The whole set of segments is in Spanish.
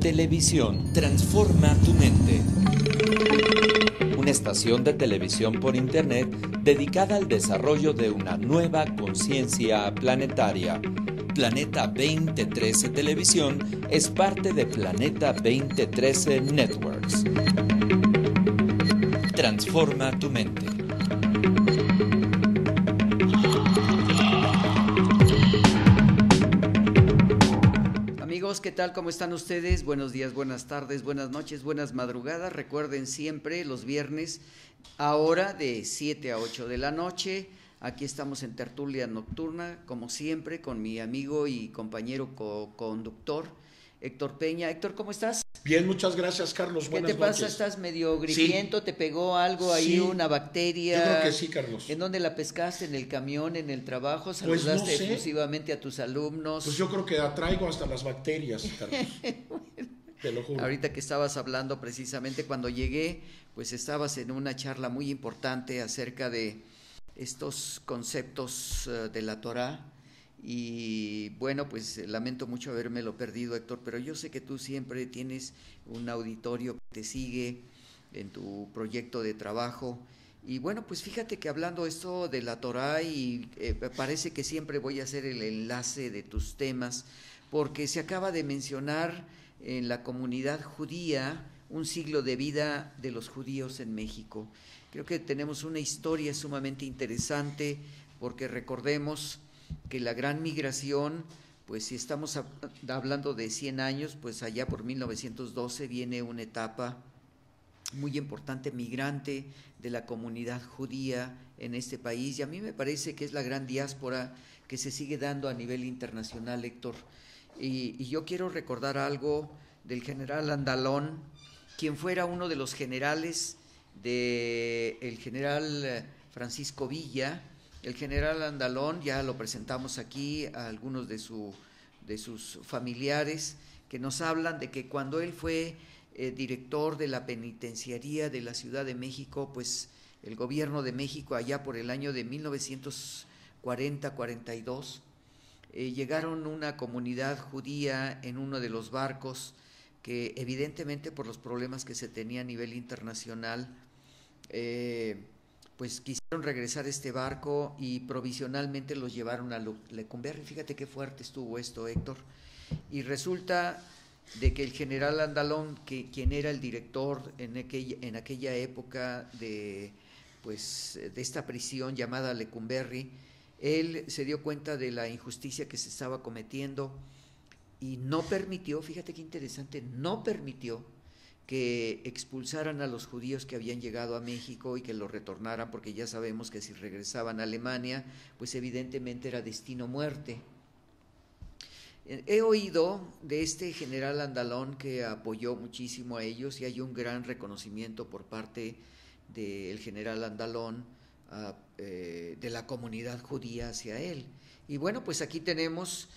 Televisión transforma tu mente. Una estación de televisión por internet dedicada al desarrollo de una nueva conciencia planetaria. Planeta 2013 Televisión es parte de Planeta 2013 Networks. Transforma tu mente. Amigos, ¿qué tal? ¿Cómo están ustedes? Buenos días, buenas tardes, buenas noches, buenas madrugadas. Recuerden siempre los viernes, ahora de 7 a 8 de la noche. Aquí estamos en Tertulia Nocturna, como siempre, con mi amigo y compañero co-conductor, Héctor Peña. Héctor, ¿cómo estás? Bien, muchas gracias, Carlos. Buenas noches. ¿Qué te pasa? ¿Estás medio gripiento? Sí. ¿Te pegó algo ahí, una bacteria? Yo creo que sí, Carlos. ¿En dónde la pescaste? ¿En el camión? ¿En el trabajo? ¿Saludaste pues no sé. efusivamente a tus alumnos? Pues yo creo que atraigo hasta las bacterias, Carlos. Bueno, te lo juro. Ahorita que estabas hablando precisamente cuando llegué, pues estabas en una charla muy importante acerca de estos conceptos de la Torá. Y bueno, pues lamento mucho habérmelo perdido, Héctor, pero yo sé que tú siempre tienes un auditorio que te sigue en tu proyecto de trabajo. Y bueno, pues fíjate que hablando esto de la Torá, y parece que siempre voy a hacer el enlace de tus temas, porque se acaba de mencionar en la comunidad judía un siglo de vida de los judíos en México. Creo que tenemos una historia sumamente interesante, porque recordemos que la gran migración, pues si estamos hablando de 100 años, pues allá por 1912 viene una etapa muy importante migrante de la comunidad judía en este país, y a mí me parece que es la gran diáspora que se sigue dando a nivel internacional, Héctor. Y yo quiero recordar algo del general Andalón, quien fuera uno de los generales del general Francisco Villa. El general Andalón, ya lo presentamos aquí a algunos de sus familiares, que nos hablan de que cuando él fue director de la penitenciaría de la Ciudad de México, pues el gobierno de México allá por el año de 1940-42, llegaron una comunidad judía en uno de los barcos que evidentemente por los problemas que se tenía a nivel internacional, pues quisieron regresar este barco y provisionalmente los llevaron a Lecumberri. Fíjate qué fuerte estuvo esto, Héctor. Y resulta de que el general Andalón, quien era el director en aquella época de esta prisión llamada Lecumberri, él se dio cuenta de la injusticia que se estaba cometiendo y no permitió, fíjate qué interesante, no permitió que expulsaran a los judíos que habían llegado a México y que los retornaran, porque ya sabemos que si regresaban a Alemania, pues evidentemente era destino muerte. He oído de este general Andalón que apoyó muchísimo a ellos, y hay un gran reconocimiento por parte del general Andalón de la comunidad judía hacia él. Y bueno, pues aquí tenemos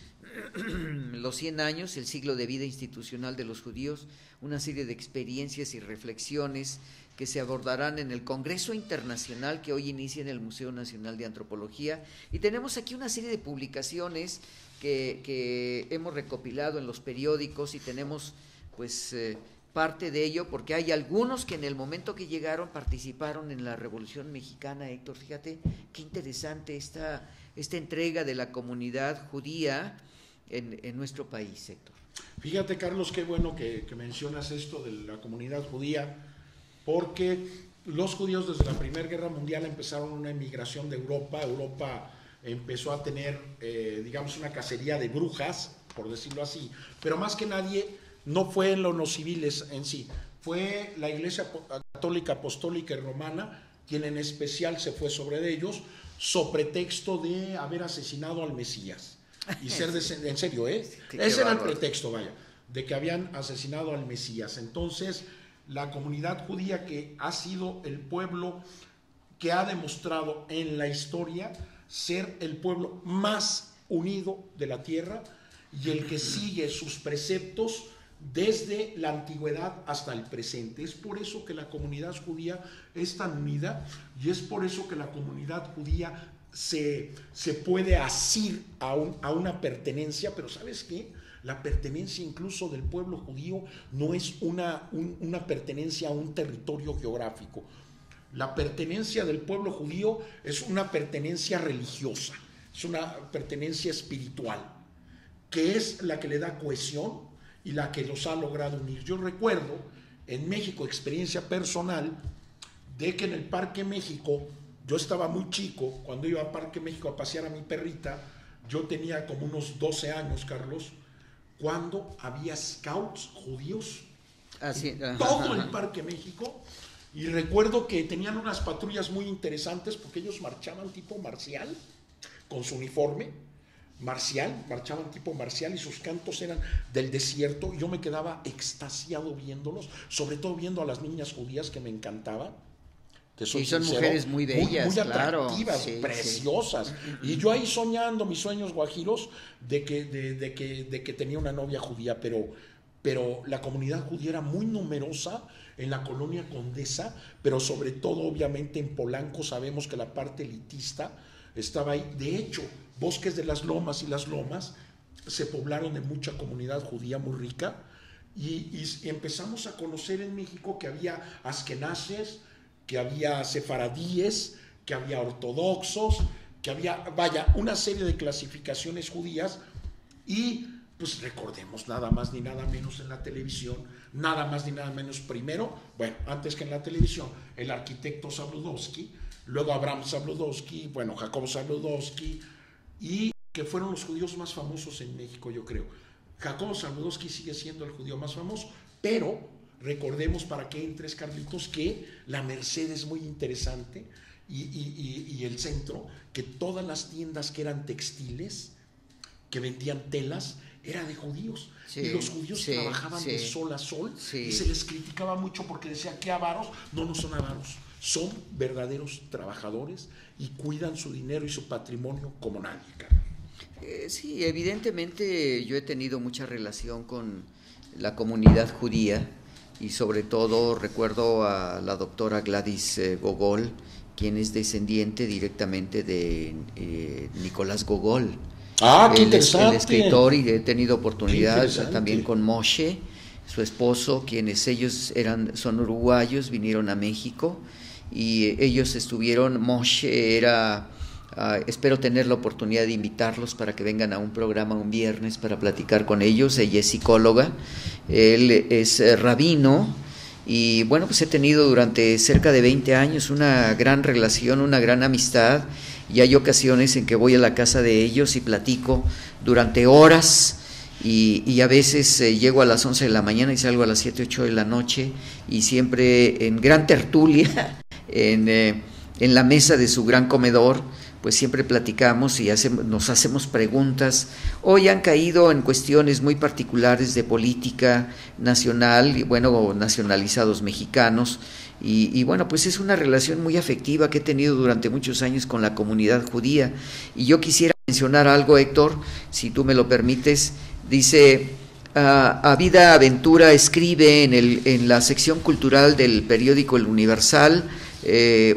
los 100 años, el siglo de vida institucional de los judíos, una serie de experiencias y reflexiones que se abordarán en el Congreso Internacional que hoy inicia en el Museo Nacional de Antropología. Y tenemos aquí una serie de publicaciones que hemos recopilado en los periódicos, y tenemos pues parte de ello porque hay algunos que en el momento que llegaron participaron en la Revolución Mexicana. Héctor, fíjate qué interesante esta entrega de la comunidad judía en nuestro país, Héctor. Fíjate, Carlos, qué bueno que mencionas esto de la comunidad judía, porque los judíos desde la Primera Guerra Mundial empezaron una emigración de Europa. Europa empezó a tener, digamos, una cacería de brujas, por decirlo así, pero más que nadie no fue en los civiles en sí, fue la Iglesia Católica Apostólica y Romana quien en especial se fue sobre ellos, so pretexto de haber asesinado al Mesías. Y ser en serio, ese era el pretexto, vaya, de que habían asesinado al Mesías. Entonces, la comunidad judía, que ha sido el pueblo que ha demostrado en la historia ser el pueblo más unido de la tierra y el que sigue sus preceptos desde la antigüedad hasta el presente. Es por eso que la comunidad judía es tan unida, y es por eso que la comunidad judía se puede asir a una pertenencia. Pero ¿sabes qué? La pertenencia incluso del pueblo judío no es una pertenencia a un territorio geográfico. La pertenencia del pueblo judío es una pertenencia religiosa, es una pertenencia espiritual, que es la que le da cohesión y la que los ha logrado unir. Yo recuerdo en México, experiencia personal, de que en el Parque México, yo estaba muy chico, cuando iba al Parque México a pasear a mi perrita, yo tenía como unos 12 años, Carlos, cuando había scouts judíos en todo el Parque México, y recuerdo que tenían unas patrullas muy interesantes porque ellos marchaban tipo marcial, con su uniforme marcial, marchaban tipo marcial y sus cantos eran del desierto, y yo me quedaba extasiado viéndolos, sobre todo viendo a las niñas judías que me encantaban. Sí, son mujeres muy bellas, muy claro, atractivas, sí, preciosas. Sí. Y yo ahí soñando mis sueños guajiros de que tenía una novia judía, pero la comunidad judía era muy numerosa en la colonia Condesa, pero sobre todo obviamente en Polanco sabemos que la parte elitista estaba ahí. De hecho, Bosques de las Lomas y Las Lomas se poblaron de mucha comunidad judía muy rica, y empezamos a conocer en México que había askenazes, que había sefaradíes, que había ortodoxos, que había, una serie de clasificaciones judías. Y pues recordemos, nada más ni nada menos en la televisión, nada más ni nada menos primero, bueno, antes que en la televisión, el arquitecto Zabludovsky, luego Abraham Zabludovsky, bueno, Jacob Zabludovsky, y que fueron los judíos más famosos en México, yo creo. Jacob Zabludovsky sigue siendo el judío más famoso, pero recordemos, para que entres, Carlitos, que la Merced es muy interesante, y el centro, que todas las tiendas que eran textiles, que vendían telas, era de judíos, sí, y los judíos trabajaban de sol a sol, y se les criticaba mucho porque decía que avaros. No son avaros, son verdaderos trabajadores y cuidan su dinero y su patrimonio como nadie, Carlos. Sí, evidentemente yo he tenido mucha relación con la comunidad judía, y sobre todo recuerdo a la doctora Gladys Gogol, quien es descendiente directamente de Nicolás Gogol. Qué interesante. El escritor, y he tenido oportunidad también con Moshe, su esposo, quienes ellos son uruguayos, vinieron a México, y ellos estuvieron. Moshe era, espero tener la oportunidad de invitarlos para que vengan a un programa un viernes para platicar con ellos. Ella es psicóloga, él es rabino, y bueno, pues he tenido durante cerca de 20 años una gran relación, una gran amistad, y hay ocasiones en que voy a la casa de ellos y platico durante horas, y a veces llego a las 11 de la mañana y salgo a las 7, 8 de la noche, y siempre en gran tertulia, en la mesa de su gran comedor, pues siempre platicamos y nos hacemos preguntas. Hoy han caído en cuestiones muy particulares de política nacional, y bueno, nacionalizados mexicanos, y bueno, pues es una relación muy afectiva que he tenido durante muchos años con la comunidad judía. Y yo quisiera mencionar algo, Héctor, si tú me lo permites. Dice, Avida Aventura escribe en la sección cultural del periódico El Universal,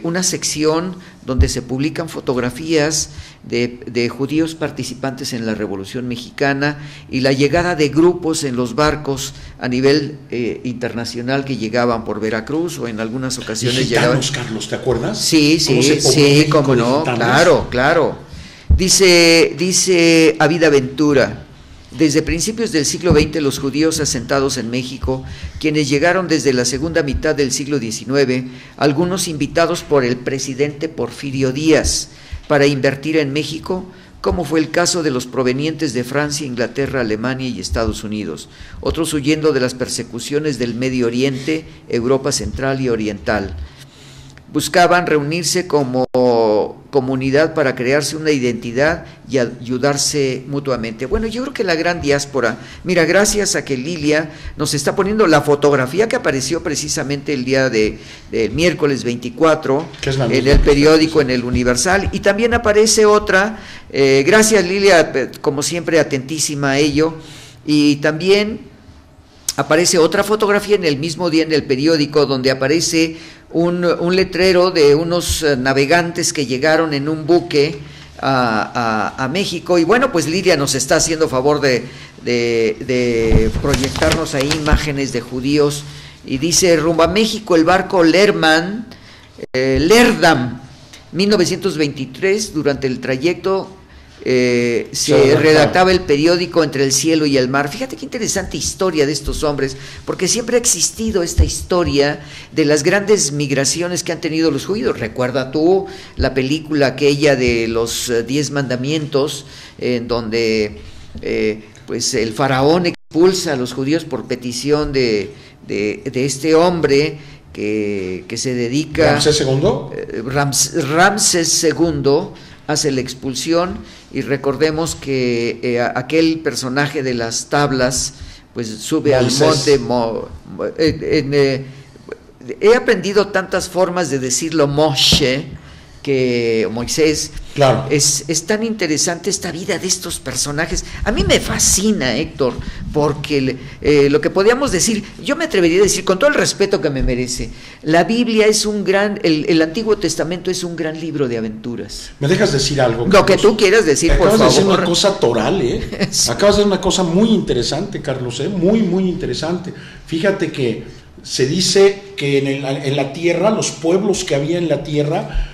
una sección donde se publican fotografías de judíos participantes en la Revolución Mexicana, y la llegada de grupos en los barcos a nivel internacional que llegaban por Veracruz, o en algunas ocasiones llegaban. Carlos, ¿te acuerdas? Sí, cómo no, claro. Dice Avida Aventura: desde principios del siglo XX, los judíos asentados en México, quienes llegaron desde la segunda mitad del siglo XIX, algunos invitados por el presidente Porfirio Díaz para invertir en México, como fue el caso de los provenientes de Francia, Inglaterra, Alemania y Estados Unidos, otros huyendo de las persecuciones del Medio Oriente, Europa Central y Oriental. Buscaban reunirse como comunidad para crearse una identidad y ayudarse mutuamente. Bueno, yo creo que la gran diáspora, mira, gracias a que Lilia nos está poniendo la fotografía que apareció precisamente el día del miércoles 24 en el periódico, en el Universal, y también aparece otra, gracias Lilia, como siempre atentísima a ello, y también aparece otra fotografía en el mismo día en el periódico, donde aparece un letrero de unos navegantes que llegaron en un buque a México. Y bueno, pues Lidia nos está haciendo favor de proyectarnos ahí imágenes de judíos, y dice: rumbo a México el barco Lerdam, 1923, durante el trayecto se redactaba el periódico Entre el cielo y el mar. Fíjate qué interesante historia de estos hombres, porque siempre ha existido esta historia de las grandes migraciones que han tenido los judíos. Recuerda tú la película aquella de los 10 mandamientos, en donde pues el faraón expulsa a los judíos por petición de este hombre que se dedica... ¿Ramsés II? Ramsés II hace la expulsión, y recordemos que aquel personaje de las tablas pues sube Moisés al monte. He aprendido tantas formas de decirlo Moshe, que Moisés. Claro. Es tan interesante esta vida de estos personajes. A mí me fascina, Héctor, porque lo que podíamos decir, yo me atrevería a decir, con todo el respeto que me merece, la Biblia es el Antiguo Testamento es un gran libro de aventuras. ¿Me dejas decir algo, Carlos? Lo que tú quieras decir, por favor. Acabas de decir una cosa toral, Sí. Acabas de decir una cosa muy interesante, Carlos, muy, muy interesante. Fíjate que se dice que en la tierra, los pueblos que había en la tierra,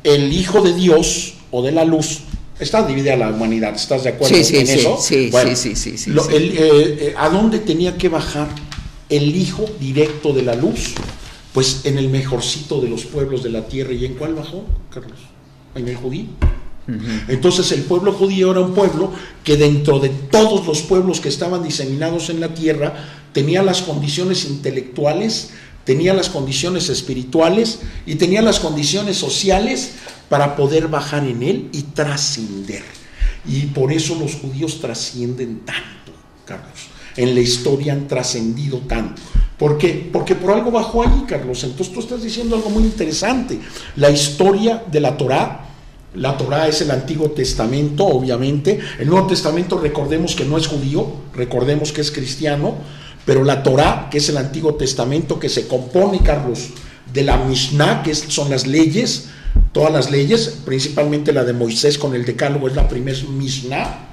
el Hijo de Dios o de la luz, está dividida la humanidad, ¿estás de acuerdo en eso? Sí, bueno, sí. ¿A dónde tenía que bajar el Hijo directo de la luz? Pues en el mejorcito de los pueblos de la tierra. ¿Y en cuál bajó, Carlos? En el judío. Entonces el pueblo judío era un pueblo que dentro de todos los pueblos que estaban diseminados en la tierra tenía las condiciones intelectuales, tenía las condiciones espirituales y tenía las condiciones sociales para poder bajar en él y trascender. Y por eso los judíos trascienden tanto, Carlos. En la historia han trascendido tanto. ¿Por qué? Porque por algo bajó allí, Carlos. Entonces tú estás diciendo algo muy interesante. La historia de la Torá. La Torá es el Antiguo Testamento, obviamente. El Nuevo Testamento, recordemos que no es judío, recordemos que es cristiano. Pero la Torá, que es el Antiguo Testamento, que se compone, Carlos, de la Mishnah, que son las leyes, todas las leyes, principalmente la de Moisés con el Decálogo, es la primera Mishnah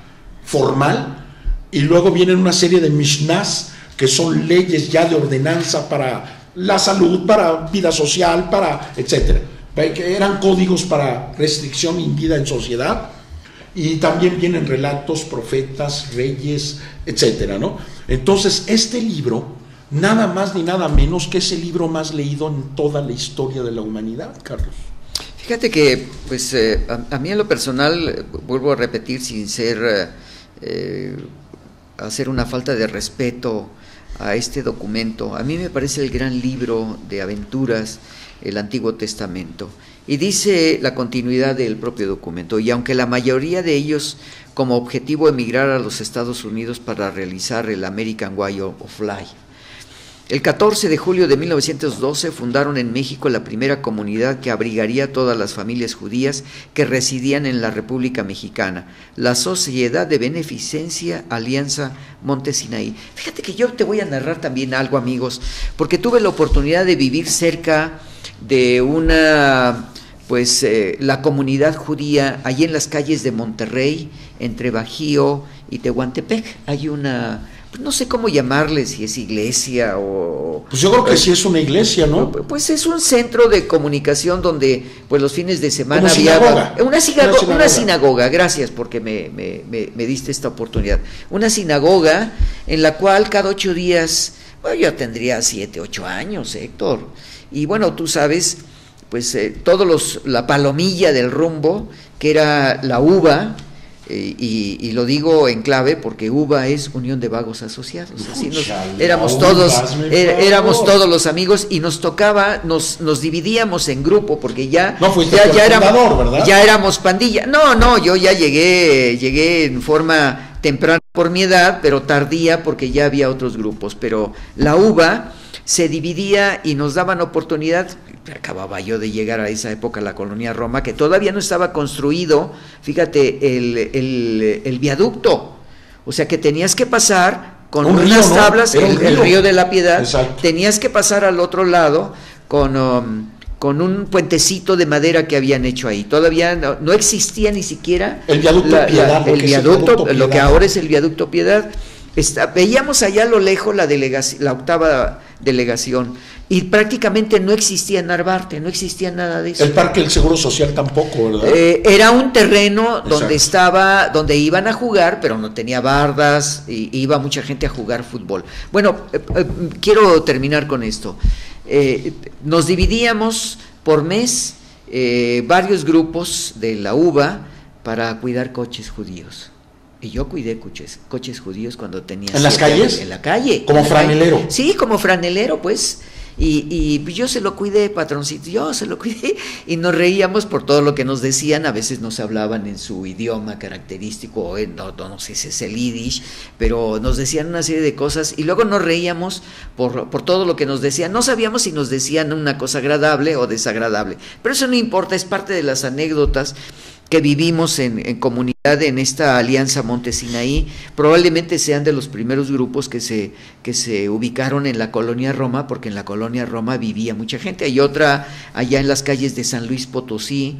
formal, y luego vienen una serie de Mishnahs, que son leyes ya de ordenanza para la salud, para vida social, para etcétera, que eran códigos para restricción indebida en sociedad. Y también vienen relatos, profetas, reyes, etcétera, ¿no? Entonces, este libro, nada más ni nada menos que es el libro más leído en toda la historia de la humanidad, Carlos. Fíjate que, pues, a mí en lo personal, vuelvo a repetir, sin ser, hacer una falta de respeto a este documento, a mí me parece el gran libro de aventuras, el Antiguo Testamento. Y dice la continuidad del propio documento: y aunque la mayoría de ellos como objetivo emigrar a los Estados Unidos para realizar el American Way of Life, el 14 de julio de 1912 fundaron en México la primera comunidad que abrigaría a todas las familias judías que residían en la República Mexicana, la Sociedad de Beneficencia Alianza Monte Sinaí. Fíjate que yo te voy a narrar también algo, amigos, porque tuve la oportunidad de vivir cerca de la comunidad judía allí en las calles de Monterrey, entre Bajío y Tehuantepec. Hay una, no sé cómo llamarle, si es iglesia o... Pues yo creo que sí es una iglesia, ¿no? Pues es un centro de comunicación donde pues los fines de semana había... Una sinagoga, gracias porque me diste esta oportunidad. Una sinagoga en la cual cada 8 días, bueno, yo tendría 7, 8 años, Héctor. Y bueno, tú sabes, pues la palomilla del rumbo, que era la UVA, y lo digo en clave porque UVA es Unión de Vagos Asociados. Así éramos todos los amigos, y nos tocaba, nos dividíamos en grupo porque ya éramos pandilla. No, yo ya llegué en forma temprana por mi edad, pero tardía porque ya había otros grupos. Pero la UVA se dividía y nos daban oportunidad. Acababa yo de llegar a esa época a la colonia Roma, que todavía no estaba construido, fíjate, el viaducto, o sea que tenías que pasar con unas tablas, el río de la Piedad. Exacto. Tenías que pasar al otro lado con con un puentecito de madera que habían hecho ahí. Todavía no existía ni siquiera el viaducto Piedad, el viaducto, lo que ahora es el viaducto Piedad. Veíamos allá a lo lejos la octava delegación, y prácticamente no existía Narvarte, no existía nada de eso. El Parque del Seguro Social tampoco, ¿verdad? Era un terreno donde Exacto. donde iban a jugar, pero no tenía bardas, y iba mucha gente a jugar fútbol. Bueno, quiero terminar con esto. Nos dividíamos por mes, varios grupos de la UBA para cuidar coches judíos. Y yo cuidé coches judíos cuando tenía... ¿En las calles? En la calle. ¿Como franelero? Sí, como franelero, pues. Y yo se lo cuidé, patroncito, yo se lo cuidé. Y nos reíamos por todo lo que nos decían. A veces nos hablaban en su idioma característico, no sé si es el yiddish, pero nos decían una serie de cosas. Y luego nos reíamos por todo lo que nos decían. No sabíamos si nos decían una cosa agradable o desagradable. Pero eso no importa, es parte de las anécdotas que vivimos en comunidad en esta Alianza Monte Sinaí. Probablemente sean de los primeros grupos que se ubicaron en la colonia Roma, porque en la colonia Roma vivía mucha gente. Hay otra allá en las calles de San Luis Potosí,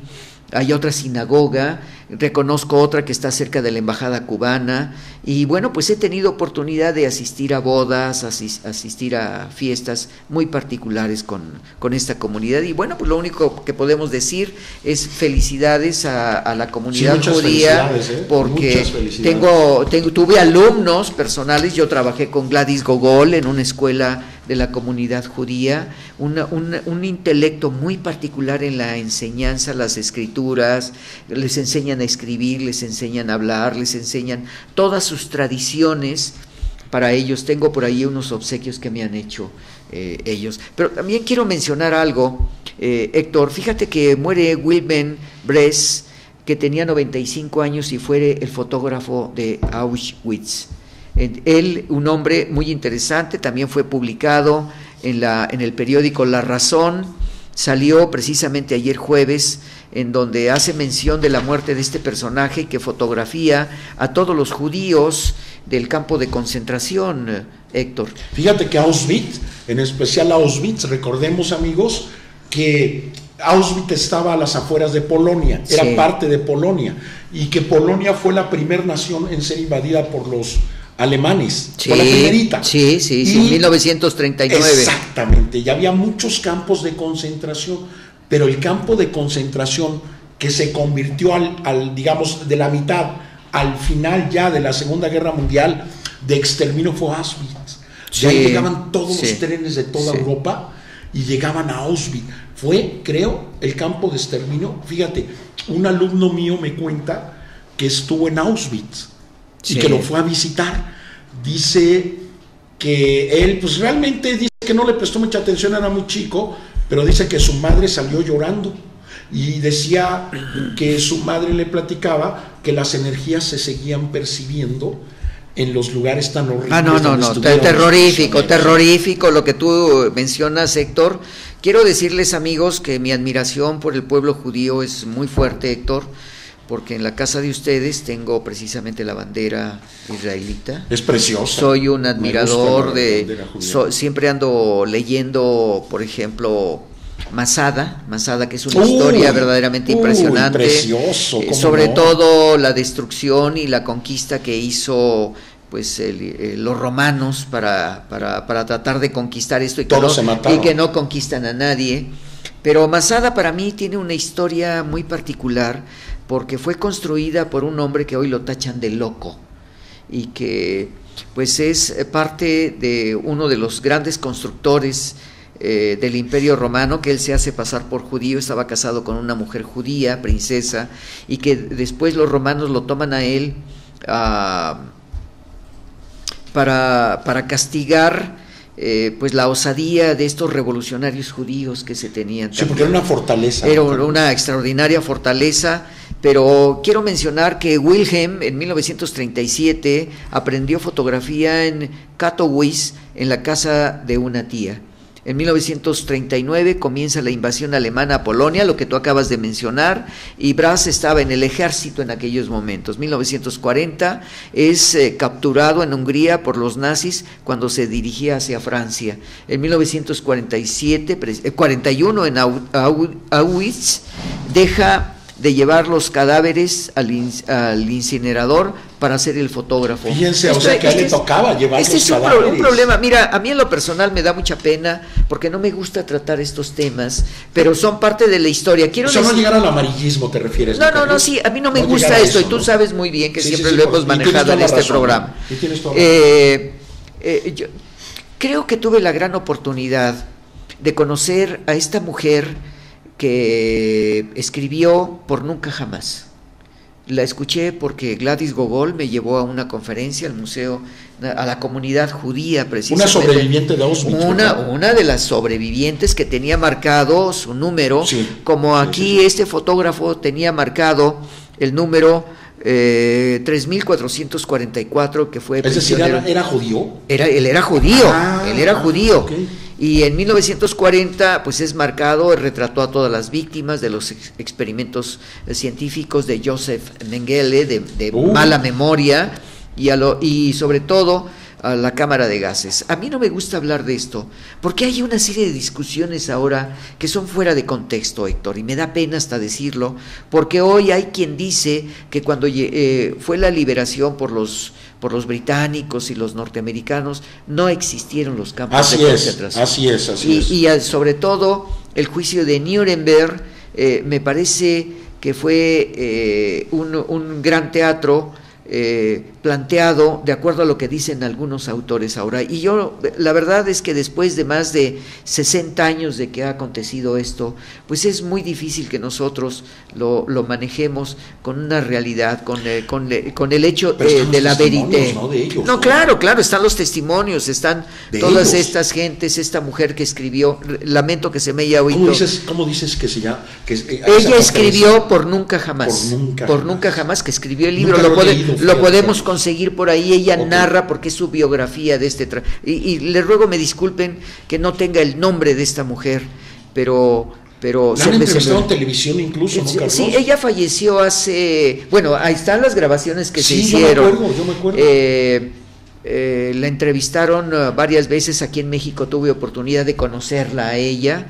hay otra sinagoga, reconozco otra que está cerca de la embajada cubana, y bueno, pues he tenido oportunidad de asistir a bodas, asistir a fiestas muy particulares con esta comunidad, y bueno, pues lo único que podemos decir es felicidades a la comunidad judía, porque tuve alumnos personales. Yo trabajé con Gladys Gogol en una escuela de la comunidad judía, un intelecto muy particular en la enseñanza, las escrituras, les enseñan a escribir, les enseñan a hablar, les enseñan todas sus tradiciones para ellos. Tengo por ahí unos obsequios que me han hecho ellos. Pero también quiero mencionar algo, Héctor. Fíjate que muere Wilhelm Bress, que tenía 95 años y fue el fotógrafo de Auschwitz. Él, un hombre muy interesante, también fue publicado en el periódico La Razón. Salió precisamente ayer jueves, en donde hace mención de la muerte de este personaje que fotografía a todos los judíos del campo de concentración, Héctor. Fíjate que Auschwitz, en especial Auschwitz, recordemos, amigos, que Auschwitz estaba a las afueras de Polonia, era parte de Polonia, y que Polonia fue la primera nación en ser invadida por los alemanes, fue la primerita. Sí, 1939. Exactamente, y había muchos campos de concentración, pero el campo de concentración que se convirtió digamos, de la mitad al final ya de la Segunda Guerra Mundial de exterminio fue Auschwitz. Ya llegaban todos los trenes de toda Europa y llegaban a Auschwitz. Fue, creo, el campo de exterminio. Fíjate, un alumno mío me cuenta que estuvo en Auschwitz y que lo fue a visitar. Dice que él, pues realmente dice que no le prestó mucha atención, era muy chico, pero dice que su madre salió llorando y decía que su madre le platicaba que las energías se seguían percibiendo en los lugares tan horribles. No, terrorífico lo que tú mencionas, Héctor. Quiero decirles, amigos, que mi admiración por el pueblo judío es muy fuerte, Héctor, porque en la casa de ustedes tengo precisamente la bandera israelita. Es preciosa. Soy un admirador siempre ando leyendo, por ejemplo, Masada, que es una historia verdaderamente impresionante. Precioso, sobre todo la destrucción y la conquista que hizo pues los romanos para tratar de conquistar esto y que no conquistan a nadie. Pero Masada para mí tiene una historia muy particular, porque fue construida por un hombre que hoy lo tachan de loco y que pues es parte de uno de los grandes constructores del Imperio Romano, que él se hace pasar por judío, estaba casado con una mujer judía, princesa, y que después los romanos lo toman a él para castigar pues la osadía de estos revolucionarios judíos que se tenían. Sí, porque era una fortaleza. Era una extraordinaria fortaleza, pero quiero mencionar que Wilhelm en 1937 aprendió fotografía en Katowice, en la casa de una tía. En 1939 comienza la invasión alemana a Polonia, lo que tú acabas de mencionar, y Brás estaba en el ejército en aquellos momentos. 1940 es capturado en Hungría por los nazis cuando se dirigía hacia Francia. En 1941 en Auschwitz deja de llevar los cadáveres al incinerador para ser el fotógrafo. Fíjense, o sea que a él le tocaba llevar los cadáveres. Un problema. Mira, a mí en lo personal me da mucha pena porque no me gusta tratar estos temas, pero son parte de la historia. O sea, no llegar al amarillismo, ¿te refieres? No, sí, a mí no me gusta esto, y tú sabes muy bien que siempre lo hemos manejado en este programa. Y tienes toda yo creo que tuve la gran oportunidad de conocer a esta mujer que escribió Por Nunca Jamás. La escuché porque Gladys Gogol me llevó a una conferencia al museo, a la comunidad judía, precisamente. Una sobreviviente de Auschwitz. Una de las sobrevivientes que tenía marcado su número, como aquí este fotógrafo tenía marcado el número 3444, que fue... Es decir, ¿era judío? Él era judío, judío. Okay. Y en 1940 pues es marcado, retrató a todas las víctimas de los experimentos científicos de Joseph Mengele, de mala memoria, y sobre todo a la cámara de gases. A mí no me gusta hablar de esto, porque hay una serie de discusiones ahora que son fuera de contexto, Héctor, y me da pena hasta decirlo, porque hoy hay quien dice que cuando fue la liberación por los británicos y los norteamericanos, no existieron los campos de concentración. Así es. Y sobre todo, el juicio de Nuremberg, me parece que fue un gran teatro planteado de acuerdo a lo que dicen algunos autores ahora. Y yo, la verdad es que después de más de 60 años de que ha acontecido esto, pues es muy difícil que nosotros lo manejemos con una realidad, con el hecho de la verité. ¿No? De ellos, no, claro, están los testimonios, están de todas ellos. Estas gentes, esta mujer que escribió, lamento que se me haya oído. ¿Cómo dices que se llama? Ella escribió Por Nunca Jamás. Por Nunca Jamás, que escribió el libro. Lo podemos conseguir por ahí. Ella narra, porque es su biografía de este y le ruego me disculpen que no tenga el nombre de esta mujer, pero la han entrevistado en televisión incluso, ¿no, Carlos? Sí, ella falleció hace... Bueno, ahí están las grabaciones que se hicieron. Yo me acuerdo. La entrevistaron varias veces aquí en México, tuve oportunidad de conocerla a ella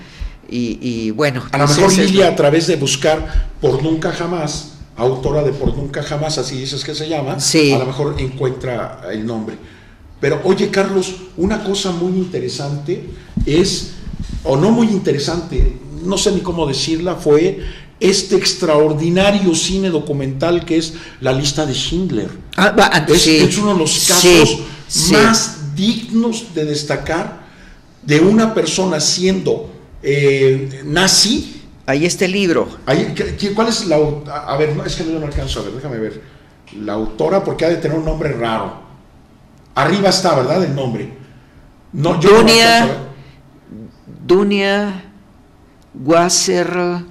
y bueno... A lo mejor Lilia, a través de buscar Por Nunca Jamás, autora de Por Nunca Jamás, así dices que se llama, a lo mejor encuentra el nombre. Pero oye, Carlos, una cosa muy interesante es, o no muy interesante, no sé ni cómo decirla, fue este extraordinario cine documental que es La Lista de Schindler. Es uno de los casos más dignos de destacar de una persona siendo nazi. Ahí está el libro. ¿Cuál es la...? A ver, es que yo no alcanzo a ver, déjame ver. La autora, porque ha de tener un nombre raro. Arriba está, ¿verdad? El nombre. No, yo Dunia Wasserstrom,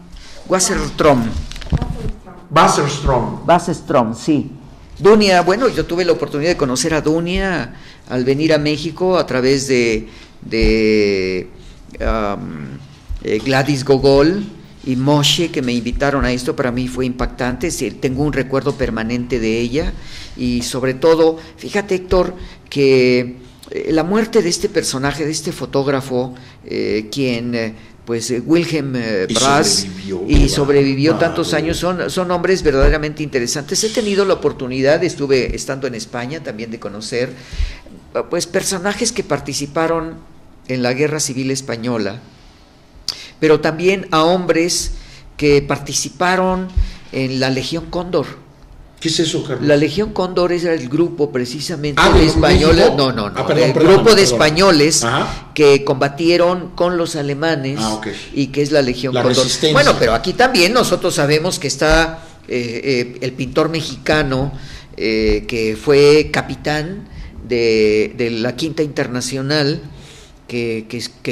sí. Dunia, bueno, yo tuve la oportunidad de conocer a Dunia al venir a México a través de Gladys Gogol y Moshe, que me invitaron a esto. Para mí fue impactante, tengo un recuerdo permanente de ella, y sobre todo, fíjate, Héctor, que la muerte de este personaje, de este fotógrafo, quien Wilhelm Brás, sobrevivió tantos años, son hombres verdaderamente interesantes. He tenido la oportunidad, estuve estando en España también, de conocer personajes que participaron en la Guerra Civil Española, pero también a hombres que participaron en la Legión Cóndor. ¿Qué es eso, Carlos? La Legión Cóndor era el grupo precisamente de españoles, grupo de españoles que combatieron con los alemanes, y que es la Legión Cóndor. Resistencia. Bueno, pero aquí también nosotros sabemos que está el pintor mexicano que fue capitán de la Quinta Internacional, que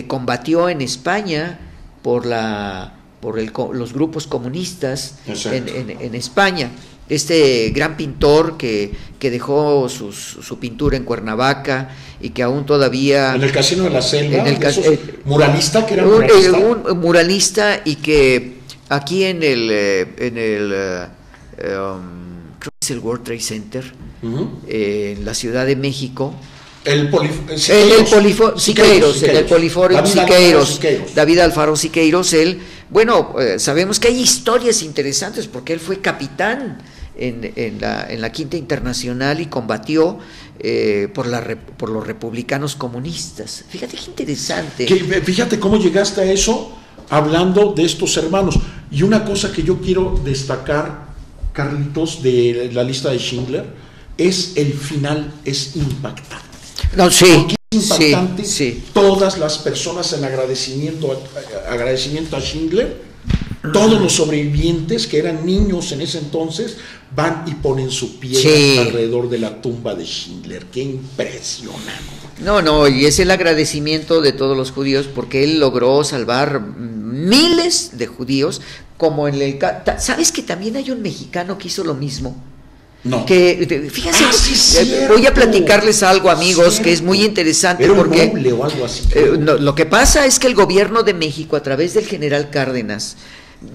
combatió en España por los grupos comunistas en España. este gran pintor que dejó su pintura en Cuernavaca y que aún todavía... En el Casino de la Selva, muralista, que era muralista. Un muralista, y que aquí en el creo que es el World Trade Center, en la Ciudad de México, en el Poliforum Siqueiros, David Alfaro Siqueiros, él, bueno, sabemos que hay historias interesantes porque él fue capitán en la Quinta Internacional y combatió por los republicanos comunistas. Fíjate qué interesante. Fíjate cómo llegaste a eso hablando de estos hermanos. Y una cosa que yo quiero destacar, Carlitos, de la lista de Schindler, es el final, es impactante. No, sí, es impactante. Sí. Todas las personas en agradecimiento a Schindler, todos los sobrevivientes que eran niños en ese entonces van y ponen su piedra alrededor de la tumba de Schindler. Qué impresionante. No, y es el agradecimiento de todos los judíos porque él logró salvar miles de judíos, como en el... ¿Sabes que también hay un mexicano que hizo lo mismo? No. Que, fíjense, voy a platicarles algo, amigos, que es muy interesante. Era un porque noble o algo así. No, lo que pasa es que el gobierno de México, a través del general Cárdenas,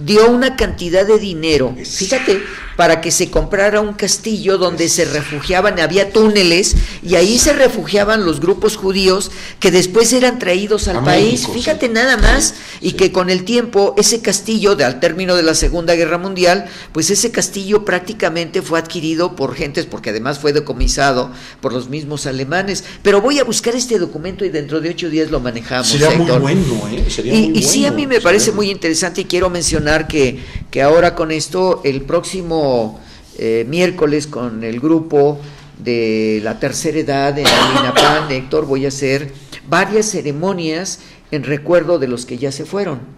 dio una cantidad de dinero, fíjate, para que se comprara un castillo donde se refugiaban, había túneles, y ahí se refugiaban los grupos judíos que después eran traídos al país, México, fíjate nada más, y que con el tiempo ese castillo, al término de la Segunda Guerra Mundial, pues ese castillo prácticamente fue adquirido por gentes, porque además fue decomisado por los mismos alemanes. Pero voy a buscar este documento y dentro de 8 días lo manejamos. Sería muy bueno, Sería muy bueno. Sí, a mí me parece muy interesante, y quiero mencionar que ahora con esto, el próximo miércoles, con el grupo de la tercera edad en el INAPAN, Héctor, voy a hacer varias ceremonias en recuerdo de los que ya se fueron.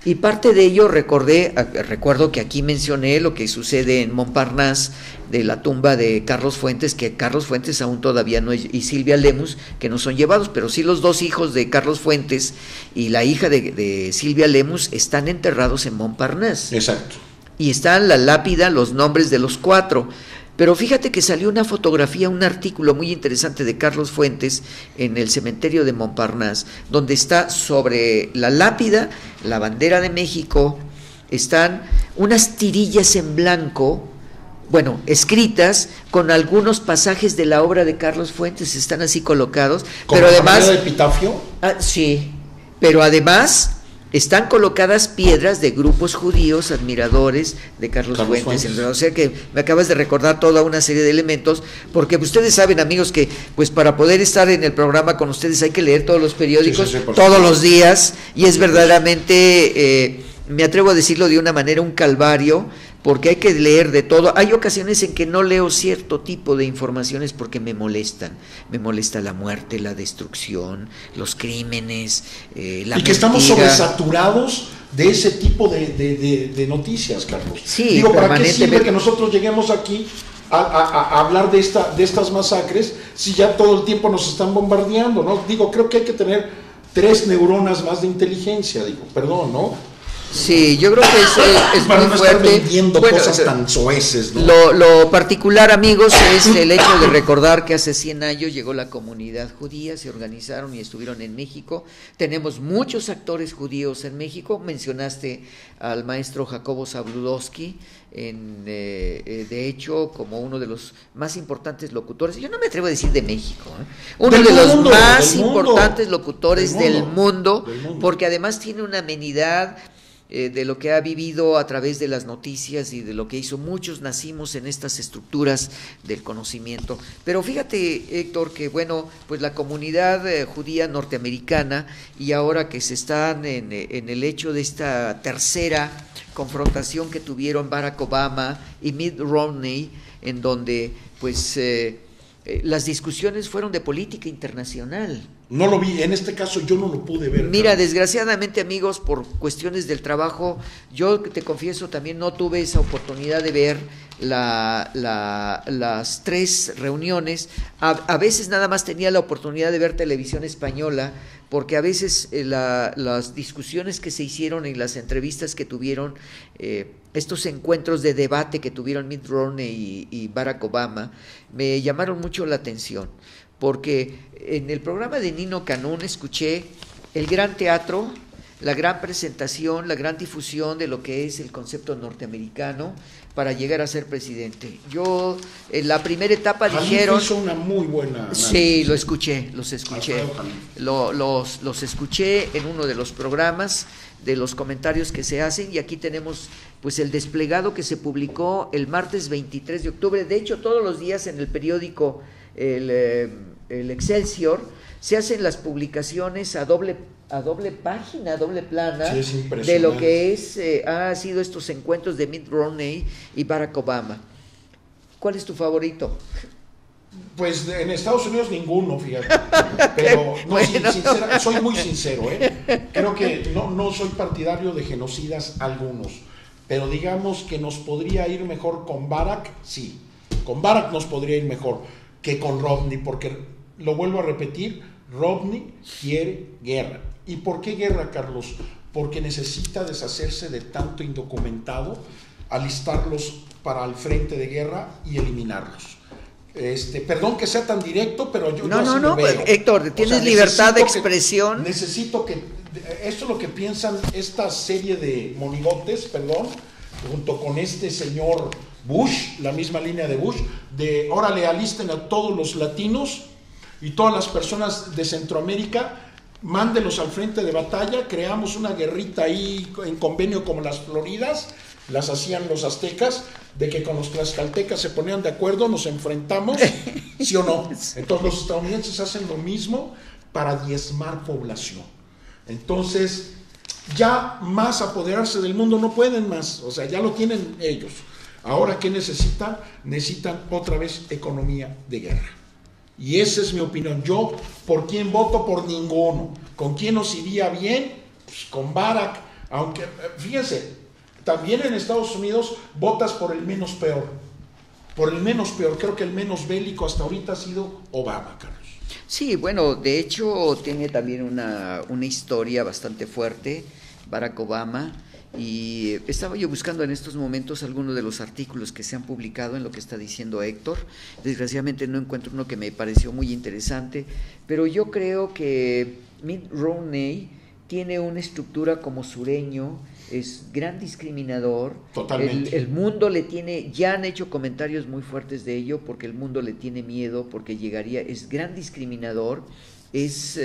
Y parte de ello recuerdo que aquí mencioné lo que sucede en Montparnasse, de la tumba de Carlos Fuentes, que Carlos Fuentes aún todavía no es, y Silvia Lemus, que no son llevados, pero sí los 2 hijos de Carlos Fuentes y la hija de Silvia Lemus están enterrados en Montparnasse. Exacto. Y está en la lápida los nombres de los 4. Pero fíjate que salió una fotografía, un artículo muy interesante de Carlos Fuentes en el cementerio de Montparnasse, donde está sobre la lápida la bandera de México, están unas tirillas en blanco, bueno, escritas con algunos pasajes de la obra de Carlos Fuentes, están así colocados. ¿Como pero además de epitafio? Sí, pero además están colocadas piedras de grupos judíos admiradores de Carlos Fuentes. O sea que me acabas de recordar toda una serie de elementos, porque ustedes saben, amigos, que pues para poder estar en el programa con ustedes hay que leer todos los periódicos todos los días, y es verdaderamente, me atrevo a decirlo de una manera, un calvario, porque hay que leer de todo. Hay ocasiones en que no leo cierto tipo de informaciones porque me molestan. Me molesta la muerte, la destrucción, los crímenes, la mentira. Y que estamos sobresaturados de ese tipo de noticias, Carlos. Sí, digo, ¿para qué sirve que nosotros lleguemos aquí a hablar de estas masacres si ya todo el tiempo nos están bombardeando, ¿no? Digo, creo que hay que tener 3 neuronas más de inteligencia, perdón, ¿no? Sí, yo creo que es para muy no fuerte. Estar vendiendo cosas tan soeces, ¿no? Lo particular, amigos, es el hecho de recordar que hace 100 años llegó la comunidad judía, se organizaron y estuvieron en México. Tenemos muchos actores judíos en México. Mencionaste al maestro Jacobo Zabludowski, de hecho, como uno de los más importantes locutores, yo no me atrevo a decir de México, uno de los más importantes locutores del mundo, porque además tiene una amenidad de lo que ha vivido a través de las noticias y de lo que hizo. Muchos nacimos en estas estructuras del conocimiento. Pero fíjate, Héctor, que bueno, pues la comunidad judía norteamericana, y ahora que se están en el hecho de esta tercera confrontación que tuvieron Barack Obama y Mitt Romney, en donde pues las discusiones fueron de política internacional. No lo vi, en este caso yo no lo pude ver. Mira, desgraciadamente, amigos, por cuestiones del trabajo, yo te confieso también no tuve esa oportunidad de ver las 3 reuniones. A veces nada más tenía la oportunidad de ver televisión española, porque a veces las discusiones que se hicieron y las entrevistas que tuvieron, estos encuentros de debate que tuvieron Mitt Romney y Barack Obama, me llamaron mucho la atención, porque en el programa de Nino Canún escuché el gran teatro, la gran presentación, la gran difusión de lo que es el concepto norteamericano para llegar a ser presidente. Yo, en la primera etapa dijeron... hizo una muy buena análisis. Sí, los escuché. Los escuché en uno de los programas, de los comentarios que se hacen, y aquí tenemos pues el desplegado que se publicó el martes 23 de octubre. De hecho, todos los días en el periódico el Excelsior se hacen las publicaciones a doble página, a doble plana, sí, de lo que ha sido estos encuentros de Mitt Romney y Barack Obama. ¿Cuál es tu favorito? Pues en Estados Unidos ninguno, fíjate. Pero no, bueno. Soy muy sincero, creo que no soy partidario de genocidas algunos, pero digamos que nos podría ir mejor con Barack, sí, con Barack nos podría ir mejor que con Romney, porque lo vuelvo a repetir, Romney quiere guerra. ¿Y por qué guerra, Carlos? Porque necesita deshacerse de tanto indocumentado, alistarlos para el frente de guerra y eliminarlos. Perdón que sea tan directo, pero yo no, veo. Héctor, tienes libertad de expresión. Necesito que, esto es lo que piensan esta serie de monigotes, junto con este señor Bush, la misma línea de Bush, de órale, alisten a todos los latinos y todas las personas de Centroamérica, mándelos al frente de batalla, creamos una guerrita ahí en convenio como las Floridas, las hacían los aztecas, de que con los tlaxcaltecas se ponían de acuerdo, nos enfrentamos, ¿sí o no? Entonces los estadounidenses hacen lo mismo para diezmar población. Entonces, ya más apoderarse del mundo no pueden más, o sea, ya lo tienen ellos. Ahora, ¿qué necesitan? Necesitan otra vez economía de guerra. Y esa es mi opinión. Yo, ¿por quién voto? Por ninguno. ¿Con quién nos iría bien? Pues con Barack. Aunque, fíjense, también en Estados Unidos votas por el menos peor. Por el menos peor. Creo que el menos bélico hasta ahorita ha sido Obama, Carlos. Sí, bueno, de hecho tiene también una historia bastante fuerte, Barack Obama. Y estaba yo buscando en estos momentos algunos de los artículos que se han publicado en lo que está diciendo Héctor. Desgraciadamente no encuentro uno que me pareció muy interesante, pero yo creo que Mitt Romney tiene una estructura como sureño, es gran discriminador. Totalmente. El mundo le tiene, ya han hecho comentarios muy fuertes de ello, porque el mundo le tiene miedo, porque llegaría, es gran discriminador, es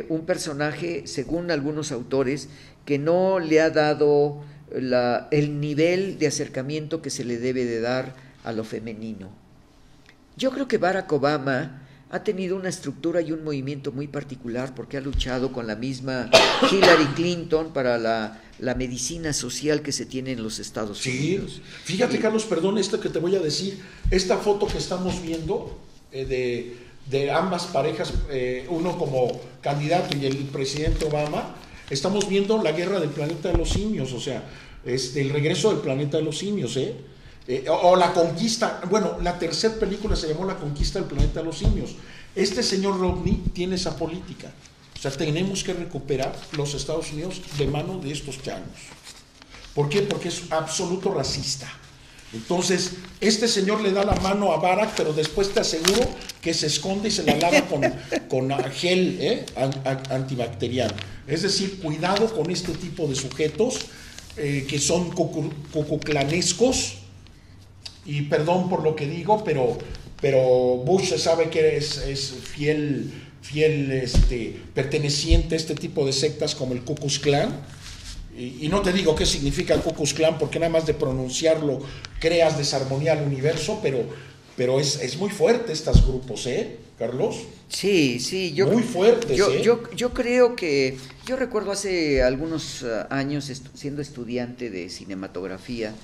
un personaje, según algunos autores, que no le ha dado el nivel de acercamiento que se le debe de dar a lo femenino. Yo creo que Barack Obama ha tenido una estructura y un movimiento muy particular, porque ha luchado con la misma Hillary Clinton para la medicina social que se tiene en los Estados Unidos. Sí, fíjate, Carlos, perdón, esto que te voy a decir, esta foto que estamos viendo de ambas parejas, uno como candidato y el presidente Obama, estamos viendo la guerra del planeta de los simios, o sea, el regreso del planeta de los simios, o la conquista. Bueno, la tercera película se llamó La conquista del planeta de los simios. Este señor Romney tiene esa política, o sea, tenemos que recuperar los Estados Unidos de mano de estos changos. ¿Por qué? Porque es absoluto racista. Entonces, este señor le da la mano a Barack, pero después te aseguro que se esconde y se la lava con gel antibacteriano. Es decir, cuidado con este tipo de sujetos que son cucuclanescos, y perdón por lo que digo, pero Bush se sabe que es fiel perteneciente a este tipo de sectas como el Ku Klux Klan. Y no te digo qué significa el Ku Klux Klan, porque nada más de pronunciarlo creas desarmonía al universo, pero es muy fuerte estos grupos, Carlos. Sí, muy fuertes. Yo creo que, yo recuerdo hace algunos años siendo estudiante de cinematografía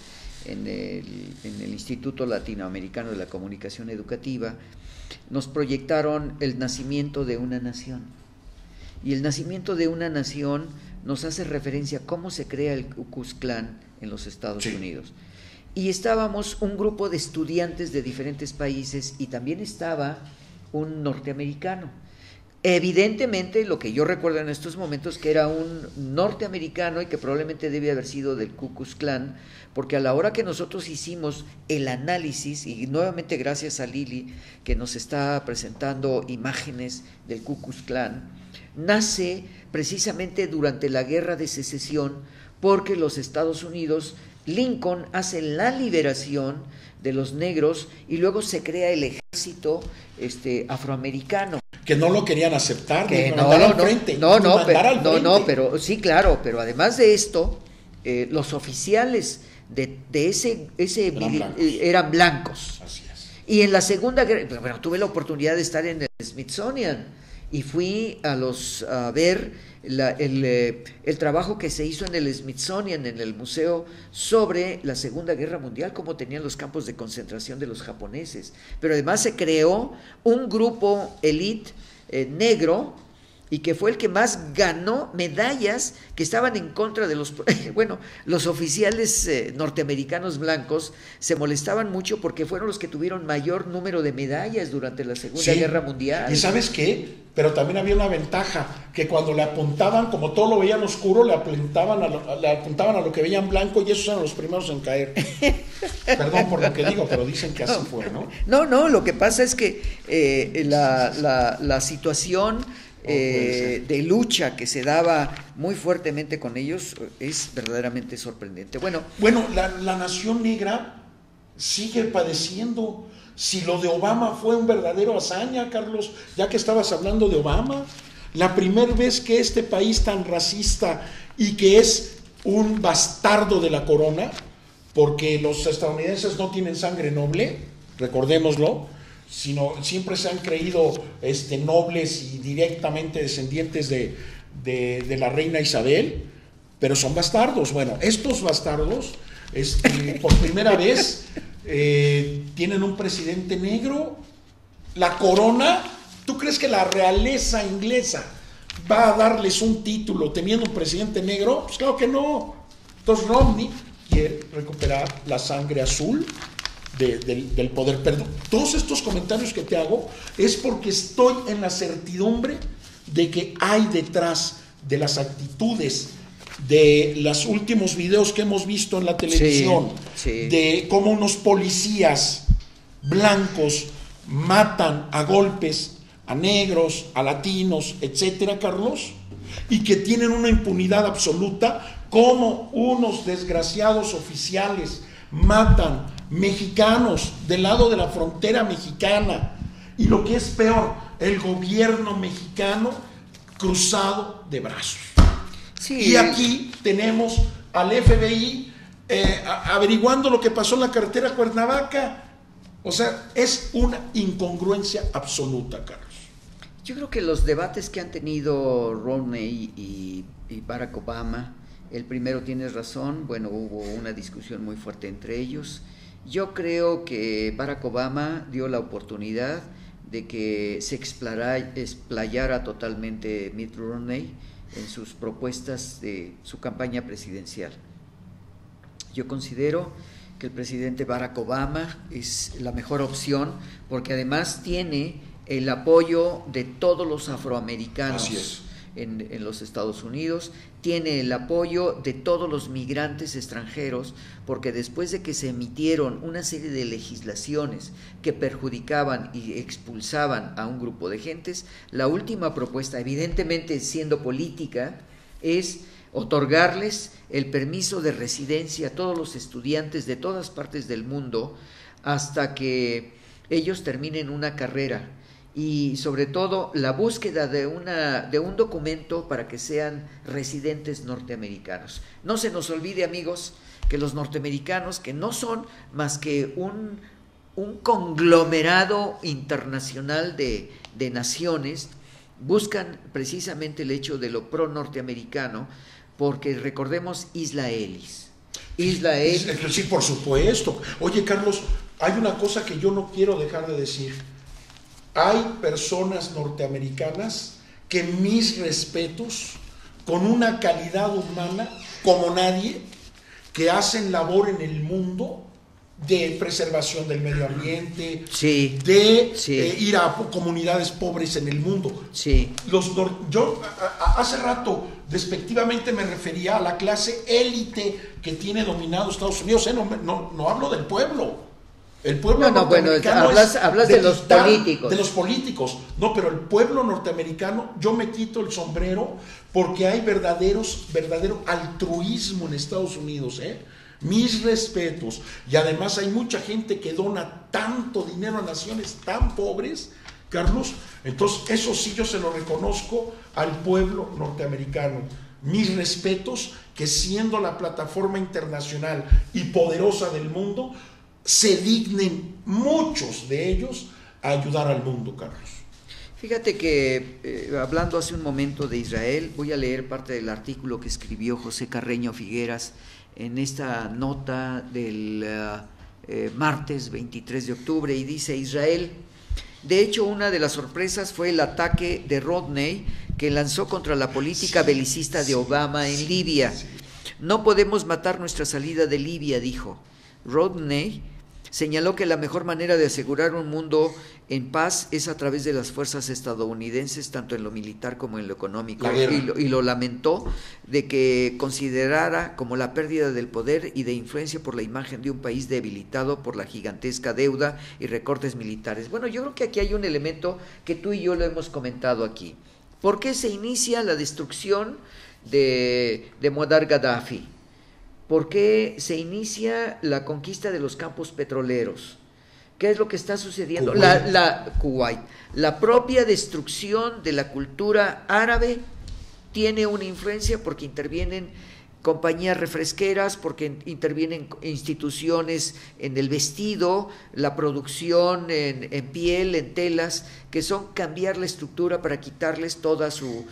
en el Instituto Latinoamericano de la Comunicación Educativa, nos proyectaron el nacimiento de una nación. Y el nacimiento de una nación nos hace referencia a cómo se crea el Ku Klux Klan en los Estados Unidos. Y estábamos un grupo de estudiantes de diferentes países y también estaba un norteamericano. Evidentemente, lo que yo recuerdo en estos momentos, que era un norteamericano y que probablemente debe haber sido del Ku Klux Klan, porque a la hora que nosotros hicimos el análisis, y nuevamente gracias a Lili, que nos está presentando imágenes del Ku Klux Klan, nace precisamente durante la Guerra de Secesión, porque los Estados Unidos, Lincoln hace la liberación de los negros y luego se crea el ejército afroamericano. Que no lo querían aceptar, pero sí, claro, pero además de esto, los oficiales de ese eran blancos. Así es. Y en la Segunda Guerra, bueno, tuve la oportunidad de estar en el Smithsonian y fui a ver el trabajo que se hizo en el Smithsonian, en el museo, sobre la Segunda Guerra Mundial, cómo tenían los campos de concentración de los japoneses. Pero además se creó un grupo elite negro, y que fue el que más ganó medallas, que estaban en contra de los los oficiales norteamericanos blancos se molestaban mucho porque fueron los que tuvieron mayor número de medallas durante la Segunda Guerra Mundial. ¿Y sabes qué? Pero también había una ventaja, que cuando le apuntaban, como todo lo veían oscuro, le apuntaban a lo que veían blanco, y esos eran los primeros en caer. Perdón por lo que digo, pero dicen que así fue, ¿no? No, lo que pasa es que la situación de lucha que se daba muy fuertemente con ellos es verdaderamente sorprendente. Bueno, la nación negra sigue padeciendo. Si lo de Obama fue un verdadero hazaña, Carlos, ya que estabas hablando de Obama, la primera vez que este país tan racista y que es un bastardo de la corona, porque los estadounidenses no tienen sangre noble, recordémoslo, sino siempre se han creído nobles y directamente descendientes de la reina Isabel, pero son bastardos. Bueno, estos bastardos por primera vez tienen un presidente negro. La corona, ¿tú crees que la realeza inglesa va a darles un título teniendo un presidente negro? Pues claro que no. Entonces Romney quiere recuperar la sangre azul del poder. Perdón, todos estos comentarios que te hago es porque estoy en la certidumbre de que hay detrás de las actitudes de los últimos videos que hemos visto en la televisión, de cómo unos policías blancos matan a golpes a negros, a latinos, etcétera, Carlos, y que tienen una impunidad absoluta, como unos desgraciados oficiales matan mexicanos del lado de la frontera mexicana, y lo que es peor, el gobierno mexicano cruzado de brazos. Y aquí tenemos al FBI averiguando lo que pasó en la carretera Cuernavaca. O sea, es una incongruencia absoluta, Carlos. Yo creo que los debates que han tenido Romney y Barack Obama, el primero, tienes razón, hubo una discusión muy fuerte entre ellos. Yo creo que Barack Obama dio la oportunidad de que se explayara totalmente Mitt Romney en sus propuestas de su campaña presidencial. Yo considero que el presidente Barack Obama es la mejor opción, porque además tiene el apoyo de todos los afroamericanos en los Estados Unidos, tiene el apoyo de todos los migrantes extranjeros, porque después de que se emitieron una serie de legislaciones que perjudicaban y expulsaban a un grupo de gentes, la última propuesta, evidentemente siendo política, es otorgarles el permiso de residencia a todos los estudiantes de todas partes del mundo hasta que ellos terminen una carrera, y sobre todo la búsqueda de un documento para que sean residentes norteamericanos. No se nos olvide, amigos, que los norteamericanos, que no son más que un conglomerado internacional de naciones, buscan precisamente el hecho de lo pro-norteamericano, porque recordemos Isla Ellis. Sí, por supuesto. Oye, Carlos, hay una cosa que yo no quiero dejar de decir. hay personas norteamericanas que mis respetos, con una calidad humana como nadie, que hacen labor en el mundo de preservación del medio ambiente, sí, de sí. Ir a comunidades pobres en el mundo. Sí. Yo hace rato despectivamente me refería a la clase élite que tiene dominado Estados Unidos. No hablo del pueblo. El pueblo norteamericano hablas de los políticos. De los políticos. No, pero el pueblo norteamericano, yo me quito el sombrero porque hay verdadero altruismo en Estados Unidos, Mis respetos. Y además hay mucha gente que dona tanto dinero a naciones tan pobres, Carlos. Entonces, eso sí yo se lo reconozco al pueblo norteamericano. Mis respetos, que siendo la plataforma internacional y poderosa del mundo, se dignen muchos de ellos a ayudar al mundo, Carlos. Fíjate que hablando hace un momento de Israel, voy a leer parte del artículo que escribió José Carreño Figueras en esta nota del martes 23 de octubre, y dice: Israel, de hecho, una de las sorpresas fue el ataque de Rodney que lanzó contra la política belicista de Obama en Libia. No podemos matar nuestra salida de Libia, dijo. Rodney señaló que la mejor manera de asegurar un mundo en paz es a través de las fuerzas estadounidenses, tanto en lo militar como en lo económico, y lo lamentó de que considerara como la pérdida del poder y de influencia por la imagen de un país debilitado por la gigantesca deuda y recortes militares. Bueno, yo creo que aquí hay un elemento que tú y yo lo hemos comentado aquí. ¿Por qué se inicia la destrucción de Muammar Gaddafi? ¿Por qué se inicia la conquista de los campos petroleros? ¿Qué es lo que está sucediendo? Kuwait. La propia destrucción de la cultura árabe tiene una influencia porque intervienen compañías refresqueras, porque intervienen instituciones en el vestido, la producción en piel, en telas, que son cambiar la estructura para quitarles toda su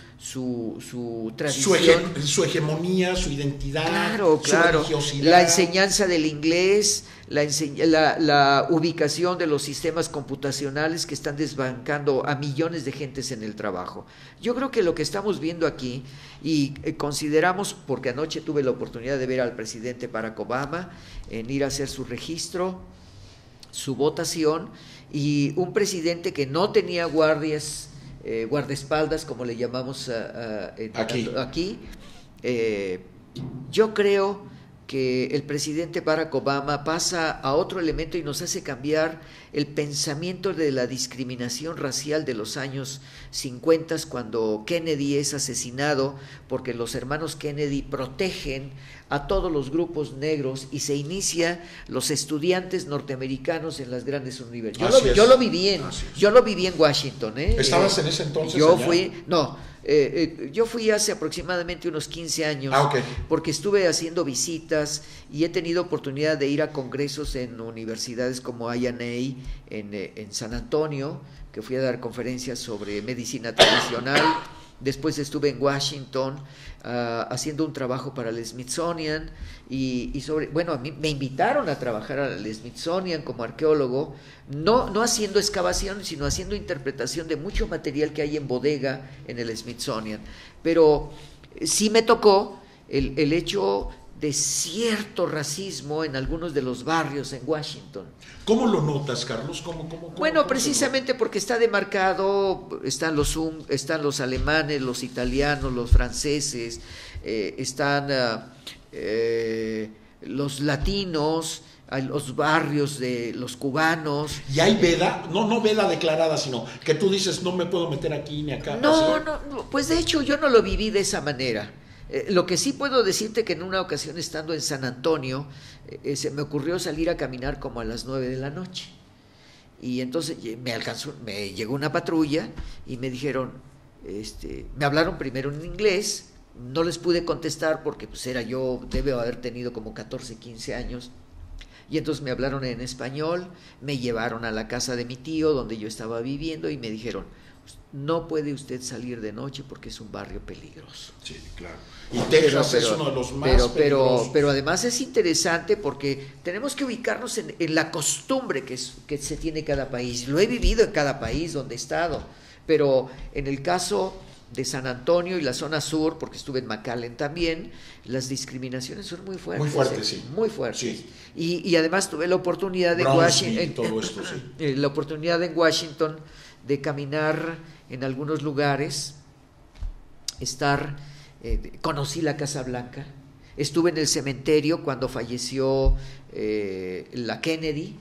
tradición. Su hegemonía, su identidad, claro, su religiosidad. La enseñanza del inglés, la ubicación de los sistemas computacionales que están desbancando a millones de gentes en el trabajo. Yo creo que lo que estamos viendo aquí, y consideramos, porque anoche tuve la oportunidad de ver al presidente Barack Obama en ir a hacer su registro, su votación, y un presidente que no tenía guardaespaldas, como le llamamos aquí. Yo creo que el presidente Barack Obama pasa a otro elemento y nos hace cambiar el pensamiento de la discriminación racial de los años 50, cuando Kennedy es asesinado, porque los hermanos Kennedy protegen a todos los grupos negros y se inicia los estudiantes norteamericanos en las grandes universidades. Yo lo viví en Washington. ¿Estabas en ese entonces yo allá? Yo fui hace aproximadamente unos 15 años, okay, porque estuve haciendo visitas y he tenido oportunidad de ir a congresos en universidades como INA en San Antonio, que fui a dar conferencias sobre medicina tradicional. Después estuve en Washington haciendo un trabajo para el Smithsonian y a mí me invitaron a trabajar al Smithsonian como arqueólogo, no haciendo excavación, sino haciendo interpretación de mucho material que hay en bodega en el Smithsonian. Pero sí me tocó el hecho de cierto racismo en algunos de los barrios en Washington. ¿Cómo lo notas, Carlos? Bueno, precisamente porque está demarcado, están los alemanes, los italianos, los franceses, están los latinos, hay los barrios de los cubanos. ¿Y hay veda? No veda declarada, sino que tú dices, no me puedo meter aquí ni acá. No, pues de hecho yo no lo viví de esa manera. Lo que sí puedo decirte que en una ocasión, estando en San Antonio, se me ocurrió salir a caminar como a las 9 de la noche. Y entonces me llegó una patrulla y me dijeron, me hablaron primero en inglés, no les pude contestar porque pues debo haber tenido como 14, 15 años. Y entonces me hablaron en español, me llevaron a la casa de mi tío donde yo estaba viviendo y me dijeron, no puede usted salir de noche porque es un barrio peligroso. Sí, claro. Y Texas es uno de los más peligrosos. Pero además es interesante porque tenemos que ubicarnos en la costumbre que se tiene cada país. Lo he vivido en cada país donde he estado, pero en el caso de San Antonio y la zona sur, porque estuve en McAllen también, las discriminaciones son muy fuertes. Muy fuertes, sí. Muy fuertes. Sí. Y además tuve la oportunidad de la oportunidad en Washington de caminar en algunos lugares, conocí la Casa Blanca, estuve en el cementerio cuando falleció la Kennedy,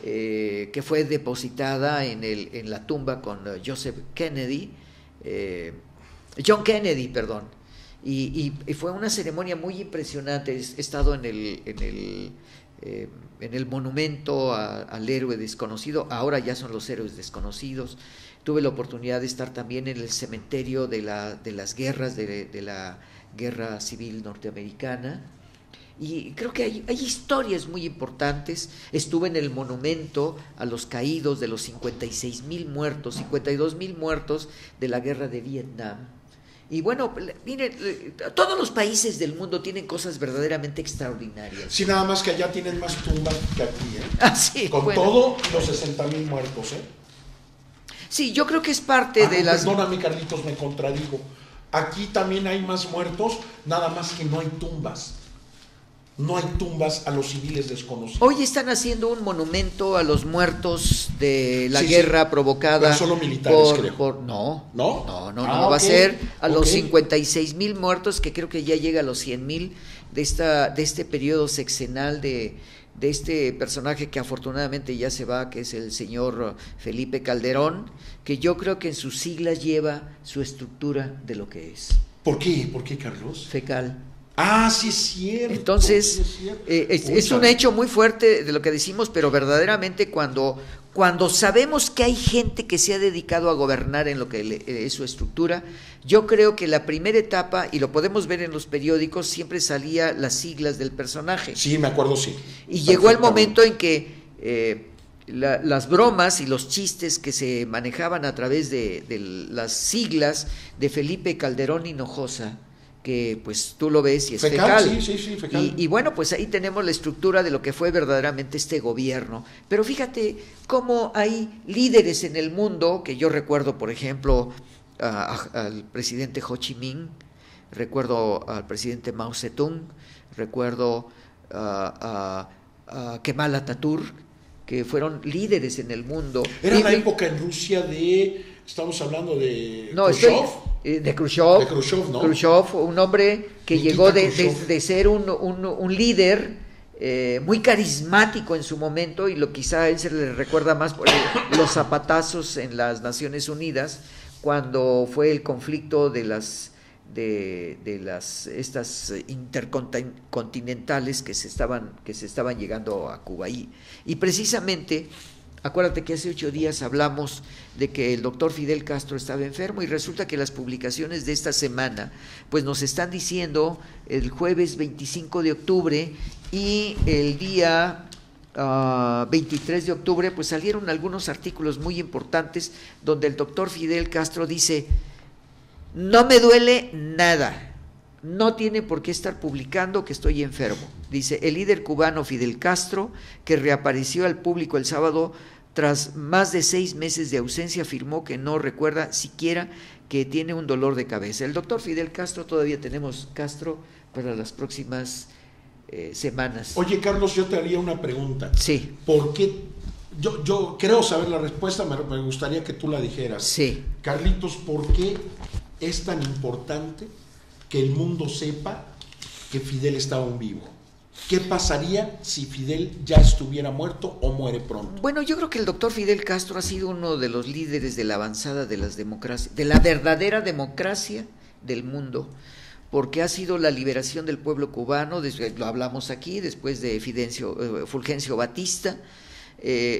que fue depositada en la tumba con John Kennedy, perdón, y fue una ceremonia muy impresionante. He estado en el monumento al héroe desconocido, ahora ya son los héroes desconocidos. Tuve la oportunidad de estar también en el cementerio de las guerras, de la guerra civil norteamericana, y creo que hay historias muy importantes. Estuve en el monumento a los caídos de los 56,000 muertos, 52,000 muertos de la guerra de Vietnam. Y bueno, miren, todos los países del mundo tienen cosas verdaderamente extraordinarias. Sí, nada más que allá tienen más tumbas que aquí, ¿eh? Ah, sí, con todo los 60,000 muertos, ¿eh? Sí, yo creo que es parte de las... Perdóname, Carlitos, me contradigo. Aquí también hay más muertos, nada más que no hay tumbas. No hay tumbas a los civiles desconocidos. Hoy están haciendo un monumento a los muertos de la guerra provocada. Pero solo militares, creo. No va a ser a los 56,000 muertos, que creo que ya llega a los 100,000 de este periodo sexenal de este personaje que afortunadamente ya se va, que es el señor Felipe Calderón, que yo creo que en sus siglas lleva su estructura de lo que es. ¿Por qué? ¿Por qué, Carlos? Fecal. Ah, sí es cierto. Entonces, sí es un hecho muy fuerte de lo que decimos, pero verdaderamente cuando sabemos que hay gente que se ha dedicado a gobernar en lo que es su estructura, yo creo que la primera etapa, y lo podemos ver en los periódicos, siempre salía las siglas del personaje. Sí, me acuerdo, sí. Y llegó el momento en que las bromas y los chistes que se manejaban a través de las siglas de Felipe Calderón Hinojosa, que pues tú lo ves y es fecal. Sí, fecal. Y bueno, pues ahí tenemos la estructura de lo que fue verdaderamente este gobierno. Pero fíjate cómo hay líderes en el mundo, que yo recuerdo, por ejemplo, al presidente Ho Chi Minh, recuerdo al presidente Mao Zedong, recuerdo a Kemal Atatürk, que fueron líderes en el mundo. Era la época en Rusia estamos hablando de Khrushchev. De Khrushchev, ¿no? Khrushchev, un hombre que llegó de ser un líder muy carismático en su momento, y quizá a él se le recuerda más por los zapatazos en las Naciones Unidas, cuando fue el conflicto de estas intercontinentales que se estaban llegando a Cuba, y precisamente acuérdate que hace 8 días hablamos de que el doctor Fidel Castro estaba enfermo, y resulta que las publicaciones de esta semana pues nos están diciendo el jueves 25 de octubre y el día 23 de octubre pues salieron algunos artículos muy importantes donde el doctor Fidel Castro dice: no me duele nada, no tiene por qué estar publicando que estoy enfermo. Dice el líder cubano Fidel Castro, que reapareció al público el sábado tras más de 6 meses de ausencia, afirmó que no recuerda siquiera que tiene un dolor de cabeza. El doctor Fidel Castro, todavía tenemos Castro para las próximas semanas. Oye, Carlos, yo te haría una pregunta. Sí. ¿Por qué? Yo creo saber la respuesta, me gustaría que tú la dijeras. Sí. Carlitos, ¿por qué es tan importante que el mundo sepa que Fidel estaba aún vivo? ¿Qué pasaría si Fidel ya estuviera muerto o muere pronto? Bueno, yo creo que el doctor Fidel Castro ha sido uno de los líderes de la avanzada de las democracias, de la verdadera democracia del mundo, porque ha sido la liberación del pueblo cubano, lo hablamos aquí, después de Fulgencio Batista,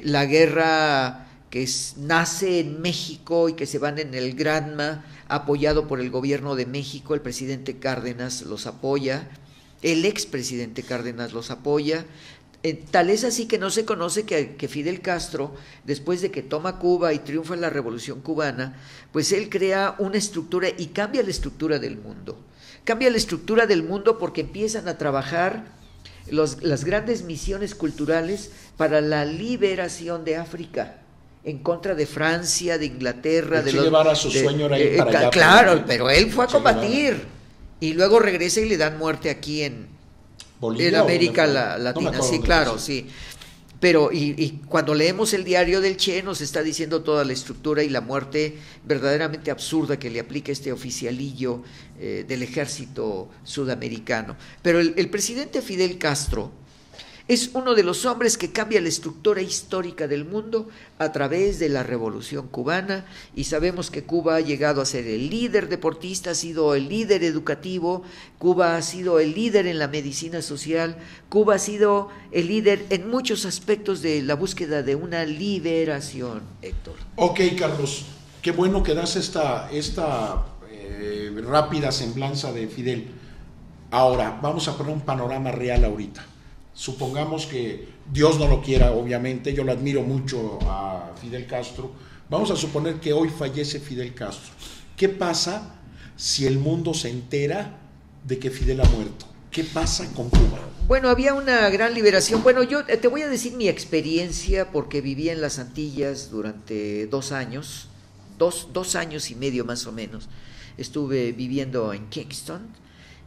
la guerra que nace en México y que se van en el Granma, apoyado por el gobierno de México. El presidente Cárdenas los apoya, el expresidente Cárdenas los apoya. Tal es así que no se conoce que Fidel Castro, después de que toma Cuba y triunfa en la Revolución Cubana, pues él crea una estructura y cambia la estructura del mundo. Cambia la estructura del mundo porque empiezan a trabajar las grandes misiones culturales para la liberación de África, en contra de Francia, de Inglaterra. Che Guevara, su sueño era ir para allá. Claro, pero él fue a combatir y luego regresa y le dan muerte aquí en América Latina. No sí, claro, sí. Pero y cuando leemos el diario del Che nos está diciendo toda la estructura y la muerte verdaderamente absurda que le aplica este oficialillo del ejército sudamericano. Pero el presidente Fidel Castro es uno de los hombres que cambia la estructura histórica del mundo a través de la Revolución Cubana, y sabemos que Cuba ha llegado a ser el líder deportista, ha sido el líder educativo, Cuba ha sido el líder en la medicina social, Cuba ha sido el líder en muchos aspectos de la búsqueda de una liberación, Héctor. Ok, Carlos, qué bueno que das esta rápida semblanza de Fidel. Ahora, vamos a poner un panorama real ahorita. Supongamos que Dios no lo quiera, obviamente, yo lo admiro mucho a Fidel Castro. Vamos a suponer que hoy fallece Fidel Castro. ¿Qué pasa si el mundo se entera de que Fidel ha muerto? ¿Qué pasa con Cuba? Bueno, había una gran liberación. Bueno, yo te voy a decir mi experiencia porque viví en las Antillas durante 2 años, dos años y medio más o menos. Estuve viviendo en Kingston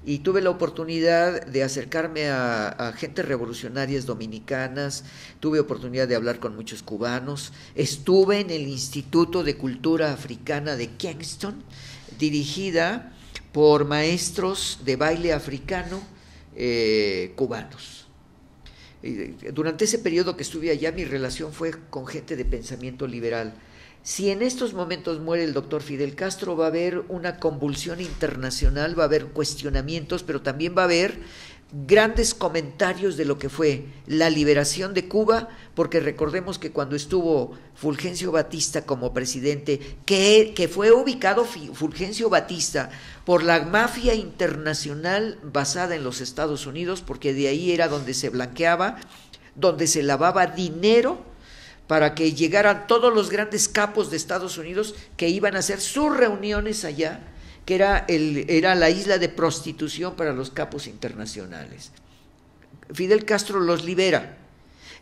y tuve la oportunidad de acercarme a gentes revolucionarias dominicanas, tuve oportunidad de hablar con muchos cubanos, estuve en el Instituto de Cultura Africana de Kingston, dirigida por maestros de baile africano cubanos. Durante ese periodo que estuve allá, mi relación fue con gente de pensamiento liberal. Si en estos momentos muere el doctor Fidel Castro, va a haber una convulsión internacional, va a haber cuestionamientos, pero también va a haber grandes comentarios de lo que fue la liberación de Cuba, porque recordemos que cuando estuvo Fulgencio Batista como presidente, que fue ubicado Fulgencio Batista por la mafia internacional basada en los Estados Unidos, porque de ahí era donde se blanqueaba, donde se lavaba dinero, para que llegaran todos los grandes capos de Estados Unidos que iban a hacer sus reuniones allá, que era la isla de prostitución para los capos internacionales. Fidel Castro los libera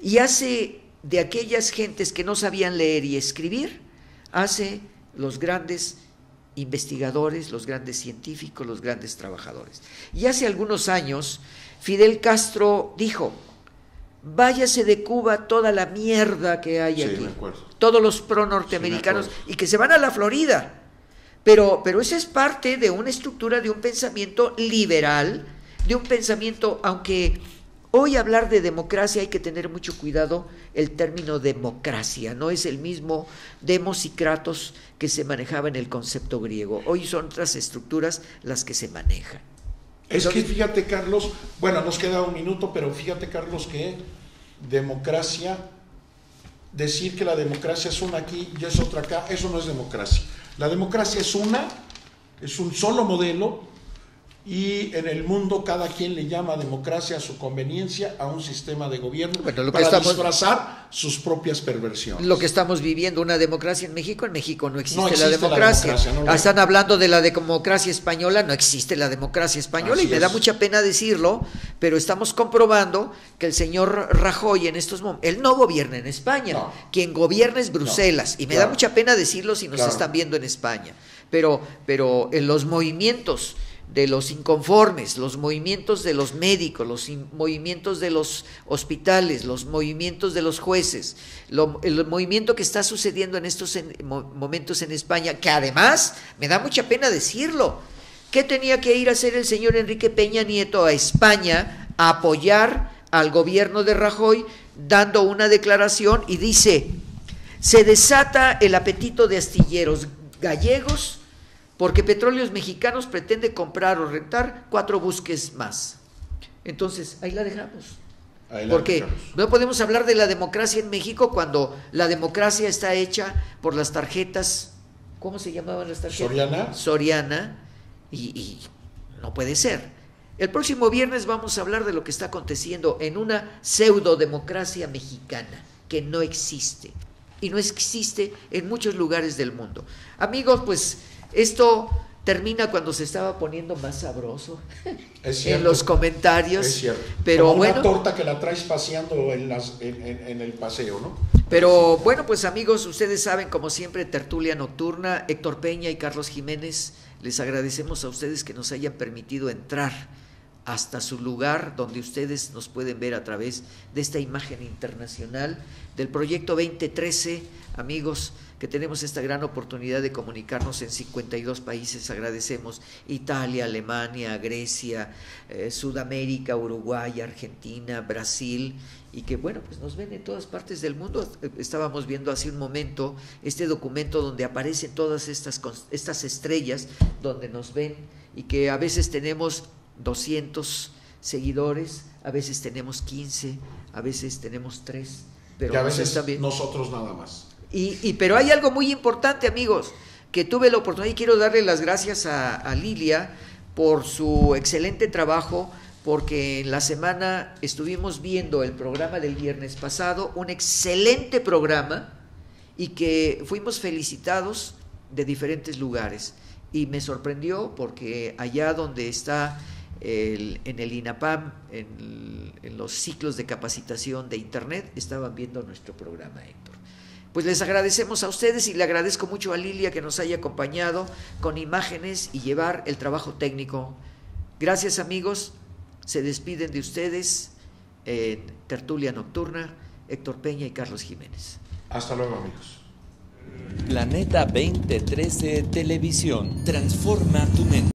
y hace de aquellas gentes que no sabían leer y escribir, hace los grandes investigadores, los grandes científicos, los grandes trabajadores. Y hace algunos años Fidel Castro dijo: váyase de Cuba toda la mierda que hay aquí, todos los pro norteamericanos, y que se van a la Florida. Pero esa es parte de una estructura, de un pensamiento liberal, de un pensamiento, aunque hoy hablar de democracia hay que tener mucho cuidado, el término democracia no es el mismo demos y kratos que se manejaba en el concepto griego. Hoy son otras estructuras las que se manejan. Es que fíjate, Carlos, bueno, nos queda un minuto, pero fíjate, Carlos, que democracia, decir que la democracia es una aquí y es otra acá, eso no es democracia. La democracia es un solo modelo, y en el mundo cada quien le llama democracia a su conveniencia a un sistema de gobierno para disfrazar sus propias perversiones. Lo que estamos viviendo, una democracia en México no existe la democracia. Están hablando de la democracia española, no existe la democracia española. Así y me da mucha pena decirlo, pero estamos comprobando que el señor Rajoy en estos momentos, él no gobierna en España, quien gobierna es Bruselas, y me da mucha pena decirlo si nos están viendo en España, pero en los movimientos de los inconformes, los movimientos de los médicos, los movimientos de los hospitales, los movimientos de los jueces, el movimiento que está sucediendo en estos momentos en España, que además, me da mucha pena decirlo, ¿qué tenía que ir a hacer el señor Enrique Peña Nieto a España a apoyar al gobierno de Rajoy, dando una declaración y dice: se desata el apetito de astilleros gallegos porque Petróleos Mexicanos pretende comprar o rentar 4 buques más? Entonces, ahí la dejamos. Porque no podemos hablar de la democracia en México cuando la democracia está hecha por las tarjetas, ¿cómo se llamaban las tarjetas? Soriana. Soriana, y no puede ser. El próximo viernes vamos a hablar de lo que está aconteciendo en una pseudodemocracia mexicana que no existe y no existe en muchos lugares del mundo. Amigos, pues esto termina cuando se estaba poniendo más sabroso en los comentarios. Es cierto. Pero como bueno, una torta que la traes paseando en el paseo, ¿no? Pero bueno, pues amigos, ustedes saben, como siempre, Tertulia Nocturna, Héctor Peña y Carlos Jiménez, les agradecemos a ustedes que nos hayan permitido entrar hasta su lugar, donde ustedes nos pueden ver a través de esta imagen internacional del Proyecto 2013, amigos, que tenemos esta gran oportunidad de comunicarnos en 52 países. Agradecemos Italia, Alemania, Grecia, Sudamérica, Uruguay, Argentina, Brasil, y que bueno, pues nos ven en todas partes del mundo. Estábamos viendo hace un momento este documento donde aparecen todas estas estrellas, donde nos ven, y que a veces tenemos 200 seguidores, a veces tenemos 15, a veces tenemos 3, pero y a veces también nosotros nada más. Pero hay algo muy importante, amigos, que tuve la oportunidad, y quiero darle las gracias a Lilia por su excelente trabajo, porque en la semana estuvimos viendo el programa del viernes pasado, un excelente programa, y que fuimos felicitados de diferentes lugares, y me sorprendió porque allá donde está en el INAPAM, en los ciclos de capacitación de internet, estaban viendo nuestro programa, Héctor. Pues les agradecemos a ustedes, y le agradezco mucho a Lilia que nos haya acompañado con imágenes y llevar el trabajo técnico. Gracias, amigos. Se despiden de ustedes en Tertulia Nocturna, Héctor Peña y Carlos Jiménez. Hasta luego, amigos. Planeta 2013 Televisión. Transforma tu mente.